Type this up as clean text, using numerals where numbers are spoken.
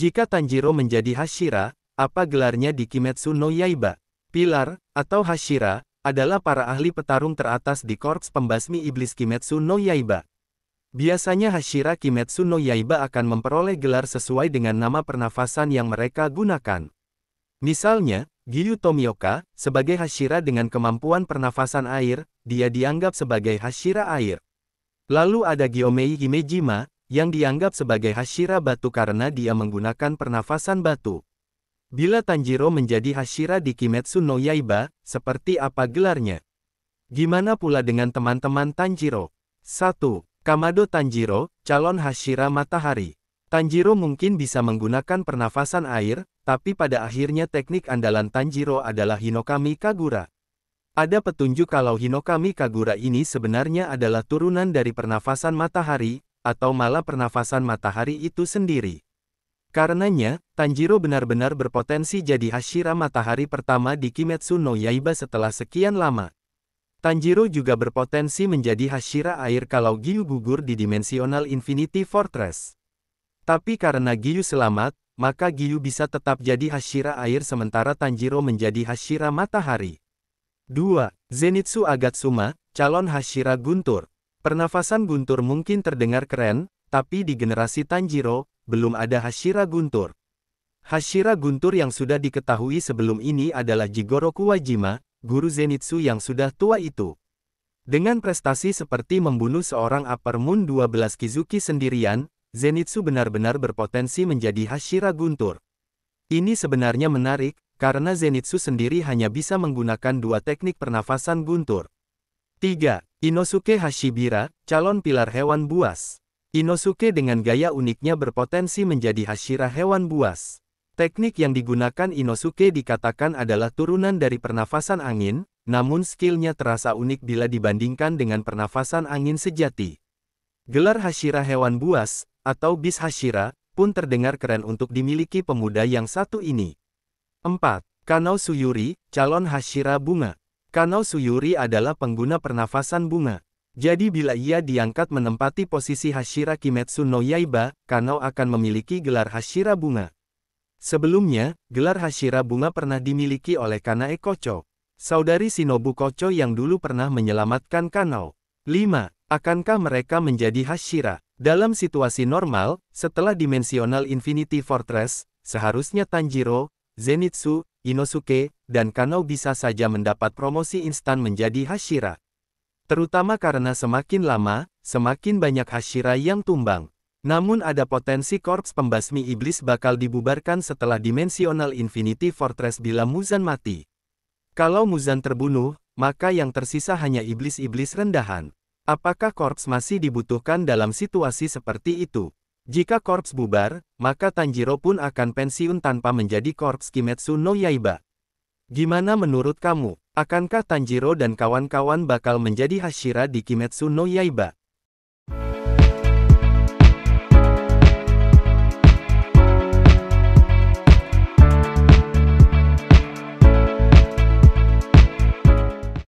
Jika Tanjiro menjadi Hashira, apa gelarnya di Kimetsu no Yaiba? Pilar, atau Hashira, adalah para ahli petarung teratas di Korps Pembasmi Iblis Kimetsu no Yaiba. Biasanya Hashira Kimetsu no Yaiba akan memperoleh gelar sesuai dengan nama pernafasan yang mereka gunakan. Misalnya, Giyu Tomioka, sebagai Hashira dengan kemampuan pernafasan air, dia dianggap sebagai Hashira air. Lalu ada Gyomei Himejima, yang dianggap sebagai Hashira batu karena dia menggunakan pernafasan batu. Bila Tanjiro menjadi Hashira di Kimetsu no Yaiba, seperti apa gelarnya? Gimana pula dengan teman-teman Tanjiro? 1. Kamado Tanjiro, calon Hashira matahari. Tanjiro mungkin bisa menggunakan pernafasan air, tapi pada akhirnya teknik andalan Tanjiro adalah Hinokami Kagura. Ada petunjuk kalau Hinokami Kagura ini sebenarnya adalah turunan dari pernafasan matahari, atau malah pernafasan matahari itu sendiri. Karenanya, Tanjiro benar-benar berpotensi jadi Hashira matahari pertama di Kimetsu no Yaiba setelah sekian lama. Tanjiro juga berpotensi menjadi Hashira air kalau Giyu gugur di Dimensional Infinity Fortress. Tapi karena Giyu selamat, maka Giyu bisa tetap jadi Hashira air sementara Tanjiro menjadi Hashira matahari. 2. Zenitsu Agatsuma, calon Hashira guntur. Pernafasan guntur mungkin terdengar keren, tapi di generasi Tanjiro, belum ada Hashira guntur. Hashira guntur yang sudah diketahui sebelum ini adalah Jigoro Kuwajima, guru Zenitsu yang sudah tua itu. Dengan prestasi seperti membunuh seorang Upper Moon 12 Kizuki sendirian, Zenitsu benar-benar berpotensi menjadi Hashira guntur. Ini sebenarnya menarik, karena Zenitsu sendiri hanya bisa menggunakan dua teknik pernafasan guntur. 3. Inosuke Hashibira, calon pilar hewan buas. Inosuke dengan gaya uniknya berpotensi menjadi Hashira hewan buas. Teknik yang digunakan Inosuke dikatakan adalah turunan dari pernafasan angin, namun skillnya terasa unik bila dibandingkan dengan pernafasan angin sejati. Gelar Hashira hewan buas, atau Beast Hashira, pun terdengar keren untuk dimiliki pemuda yang satu ini. 4. Kanao Suyuri, calon Hashira bunga. Kanao Suyuri adalah pengguna pernafasan bunga. Jadi bila ia diangkat menempati posisi Hashira Kimetsu no Yaiba, Kanao akan memiliki gelar Hashira bunga. Sebelumnya, gelar Hashira bunga pernah dimiliki oleh Kanae Kocho, saudari Shinobu Kocho yang dulu pernah menyelamatkan Kanao. 5. Akankah mereka menjadi Hashira? Dalam situasi normal, setelah Dimensional Infinity Fortress, seharusnya Tanjiro, Zenitsu, Inosuke, dan Kanao bisa saja mendapat promosi instan menjadi Hashira. Terutama karena semakin lama, semakin banyak Hashira yang tumbang. Namun ada potensi Korps Pembasmi Iblis bakal dibubarkan setelah Dimensional Infinity Fortress bila Muzan mati. Kalau Muzan terbunuh, maka yang tersisa hanya iblis-iblis rendahan. Apakah korps masih dibutuhkan dalam situasi seperti itu? Jika korps bubar, maka Tanjiro pun akan pensiun tanpa menjadi korps Kimetsu no Yaiba. Gimana menurut kamu? Akankah Tanjiro dan kawan-kawan bakal menjadi Hashira di Kimetsu no Yaiba?